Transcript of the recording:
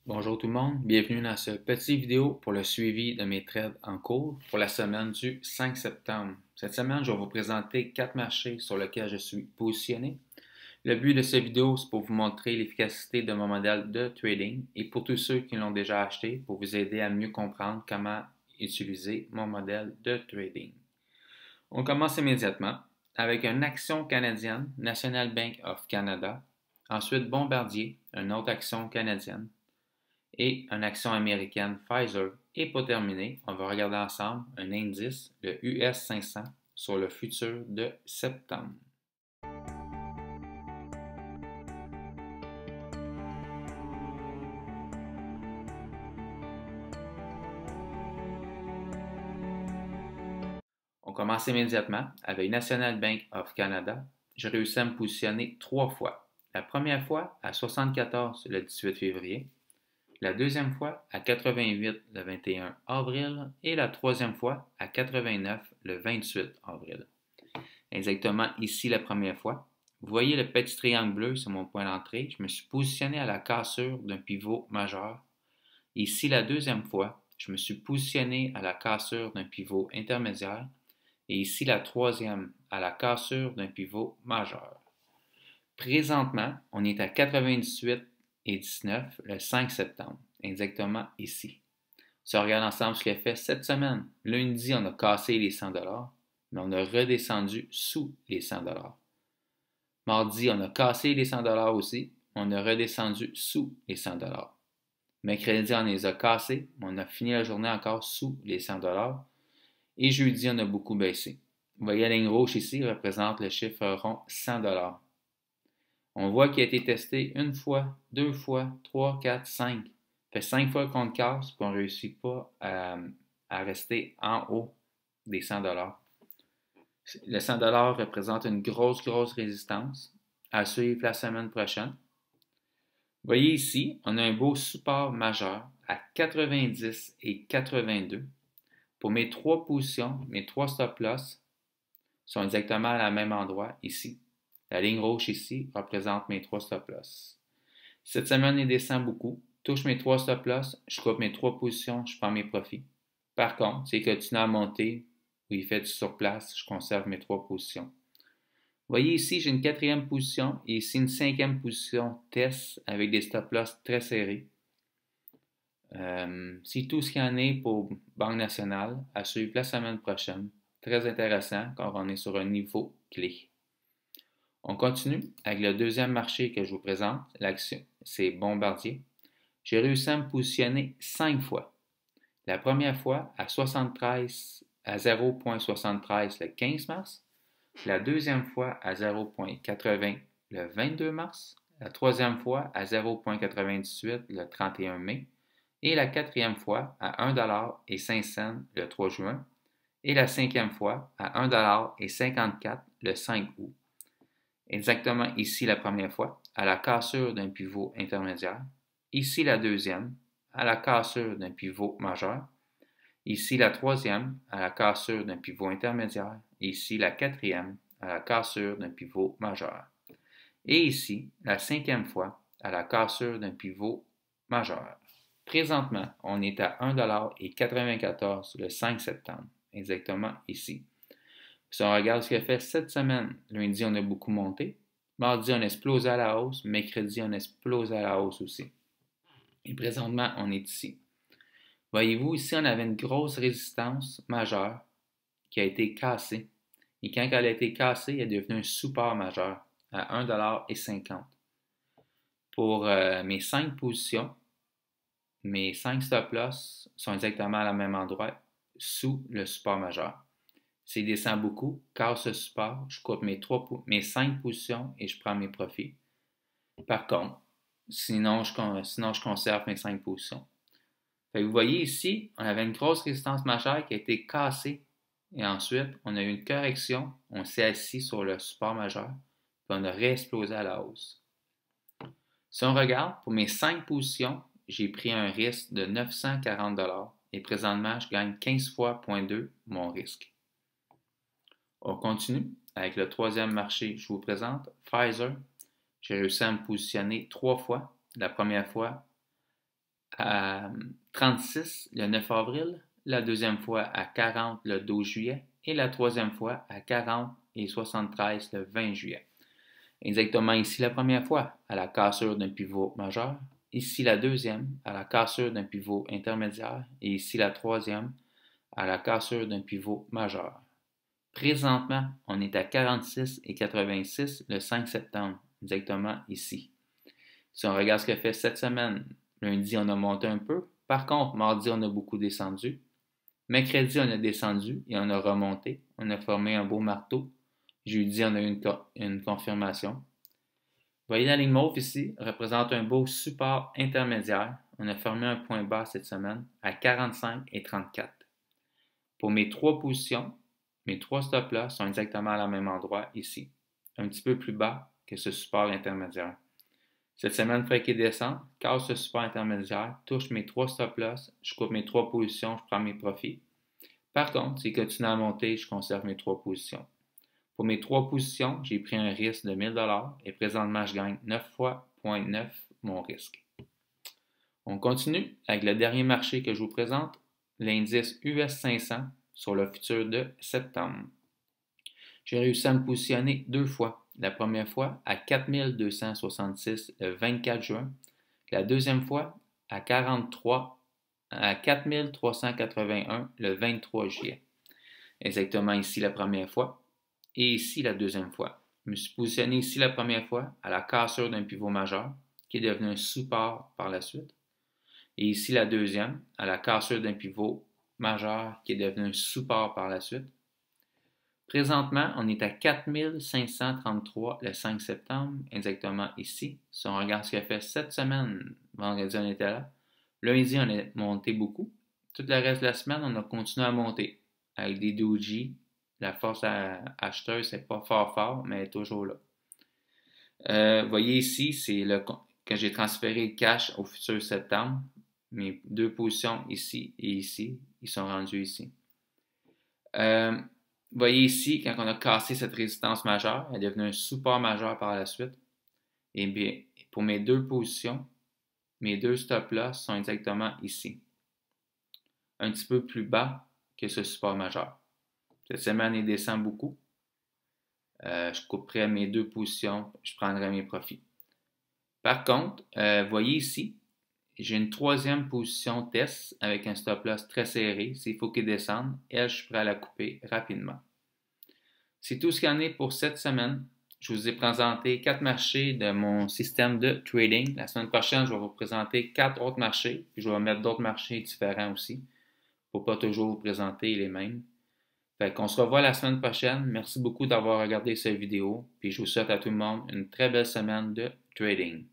Bonjour tout le monde, bienvenue dans ce petit vidéo pour le suivi de mes trades en cours pour la semaine du 5 septembre. Cette semaine, je vais vous présenter 4 marchés sur lesquels je suis positionné. Le but de cette vidéo, c'est pour vous montrer l'efficacité de mon modèle de trading et pour tous ceux qui l'ont déjà acheté, pour vous aider à mieux comprendre comment utiliser mon modèle de trading. On commence immédiatement avec une action canadienne, National Bank of Canada, ensuite Bombardier, une autre action canadienne, et une action américaine Pfizer. Et pour terminer, on va regarder ensemble un indice, le US 500, sur le futur de septembre. On commence immédiatement avec National Bank of Canada. J'ai réussi à me positionner 3 fois. La première fois à 74 le 18 février, la deuxième fois à 88 le 21 avril et la troisième fois à 89 le 28 avril. Exactement ici la première fois. Vous voyez le petit triangle bleu sur mon point d'entrée. Je me suis positionné à la cassure d'un pivot majeur. Ici la deuxième fois, je me suis positionné à la cassure d'un pivot intermédiaire. Et ici la troisième, à la cassure d'un pivot majeur. Présentement, on est à 98,19 le 5 septembre, exactement ici. Si on regarde ensemble ce qu'il a fait cette semaine, lundi, on a cassé les 100 mais on a redescendu sous les 100 Mardi, on a cassé les 100 aussi, on a redescendu sous les 100 Mercredi, on les a cassés, mais on a fini la journée encore sous les 100 Et jeudi, on a beaucoup baissé. Vous voyez la ligne rouge ici représente le chiffre rond 100 On voit qu'il a été testé une fois, deux fois, trois, quatre, cinq. Ça fait 5 fois qu'on le casse, puis on ne réussit pas à rester en haut des 100 Le 100 représente une grosse résistance à suivre la semaine prochaine. Vous voyez ici, on a un beau support majeur à 90 et 82. Pour mes 3 positions, mes 3 stop-loss sont exactement à la même endroit ici. La ligne rouge ici représente mes 3 stop-loss. Cette semaine, il descend beaucoup. Touche mes 3 stop-loss, je coupe mes 3 positions, je prends mes profits. Par contre, s'il continue à monter ou il fait du surplace, je conserve mes 3 positions. Vous voyez ici, j'ai une 4e position et ici une 5e position test avec des stop-loss très serrés. C'est tout ce qu'il y en est pour Banque Nationale à suivre la semaine prochaine. Très intéressant car on est sur un niveau clé. On continue avec le deuxième marché que je vous présente. L'action, c'est Bombardier. J'ai réussi à me positionner 5 fois. La première fois à 0,73 le 15 mars. La deuxième fois à 0,80 le 22 mars. La troisième fois à 0,98 le 31 mai. Et la quatrième fois à 1,05 $ le 3 juin. Et la cinquième fois à 1,54 $ le 5 août. Exactement ici la première fois, à la cassure d'un pivot intermédiaire. Ici la deuxième, à la cassure d'un pivot majeur. Ici la troisième, à la cassure d'un pivot intermédiaire. Ici la quatrième, à la cassure d'un pivot majeur. Et ici, la cinquième fois, à la cassure d'un pivot majeur. Présentement, on est à 1,94 $ le 5 septembre, exactement ici. Si on regarde ce qu'il a fait cette semaine, lundi, on a beaucoup monté. Mardi, on a explosé à la hausse. Mercredi, on a explosé à la hausse aussi. Et présentement, on est ici. Voyez-vous, ici, on avait une grosse résistance majeure qui a été cassée. Et quand elle a été cassée, elle est devenue un support majeur à 1,50 $. Pour mes 5 positions, mes 5 stop-loss sont exactement à la même endroit, sous le support majeur. S'il descend beaucoup, casse ce support, je coupe mes 5 positions et je prends mes profits. Par contre, sinon je conserve mes 5 positions. Vous voyez ici, on avait une grosse résistance majeure qui a été cassée et ensuite on a eu une correction, on s'est assis sur le support majeur puis on a réexplosé à la hausse. Si on regarde, pour mes 5 positions, j'ai pris un risque de 940 $ et présentement je gagne 15 fois 0,2 mon risque. On continue avec le troisième marché que je vous présente, Pfizer. J'ai réussi à me positionner 3 fois. La première fois à 36 le 9 avril, la deuxième fois à 40 le 12 juillet et la troisième fois à 40 et 73 le 20 juillet. Exactement ici la première fois à la cassure d'un pivot majeur, ici la deuxième à la cassure d'un pivot intermédiaire et ici la troisième à la cassure d'un pivot majeur. Présentement, on est à 46 et 86 le 5 septembre, exactement ici. Si on regarde ce que fait cette semaine, lundi, on a monté un peu. Par contre, mardi, on a beaucoup descendu. Mercredi, on a descendu et on a remonté. On a formé un beau marteau. Jeudi, on a eu une confirmation. Vous voyez la ligne mauve ici représente un beau support intermédiaire. On a formé un point bas cette semaine à 45 et 34. Pour mes trois positions, mes trois stop-là sont exactement à la même endroit ici, un petit peu plus bas que ce support intermédiaire. Cette semaine, il faut qu'il descende, casse ce support intermédiaire, touche mes trois stop-loss, je coupe mes trois positions, je prends mes profits. Par contre, s'il continue à monter, je conserve mes trois positions. Pour mes trois positions, j'ai pris un risque de 1000 $ et présentement, je gagne 9 fois 0,9 mon risque. On continue avec le dernier marché que je vous présente, l'indice US 500 sur le futur de septembre. J'ai réussi à me positionner deux fois. La première fois à 4266 le 24 juin. La deuxième fois à 4381 le 23 juillet. Exactement ici la première fois et ici la deuxième fois. Je me suis positionné ici la première fois à la cassure d'un pivot majeur qui est devenu un support par la suite. Et ici la deuxième à la cassure d'un pivot majeur qui est devenu un support par la suite. Présentement, on est à 4533 le 5 septembre, exactement ici. Si on regarde ce qu'il a fait cette semaine, vendredi, on était là. Lundi, on a monté beaucoup. Tout le reste de la semaine, on a continué à monter avec des doji. La force acheteuse, c'est pas fort, mais elle est toujours là. Vous voyez ici, c'est que j'ai transféré le cash au futur septembre. Mes deux positions ici et ici, ils sont rendus ici. Vous voyez ici, quand on a cassé cette résistance majeure, elle est devenue un support majeur par la suite. Et bien, pour mes deux positions, mes deux stop-loss sont exactement ici. Un petit peu plus bas que ce support majeur. Cette semaine, il descend beaucoup. Je couperai mes deux positions, je prendrai mes profits. Par contre, vous voyez ici, j'ai une troisième position test avec un stop-loss très serré. S'il faut qu'il descende, elle, je suis prêt à la couper rapidement. C'est tout ce qu'il y en est pour cette semaine. Je vous ai présenté 4 marchés de mon système de trading. La semaine prochaine, je vais vous présenter 4 autres marchés. Puis je vais mettre d'autres marchés différents aussi pour pas toujours vous présenter les mêmes. Fait qu'on se revoit la semaine prochaine. Merci beaucoup d'avoir regardé cette vidéo. Puis je vous souhaite à tout le monde une très belle semaine de trading.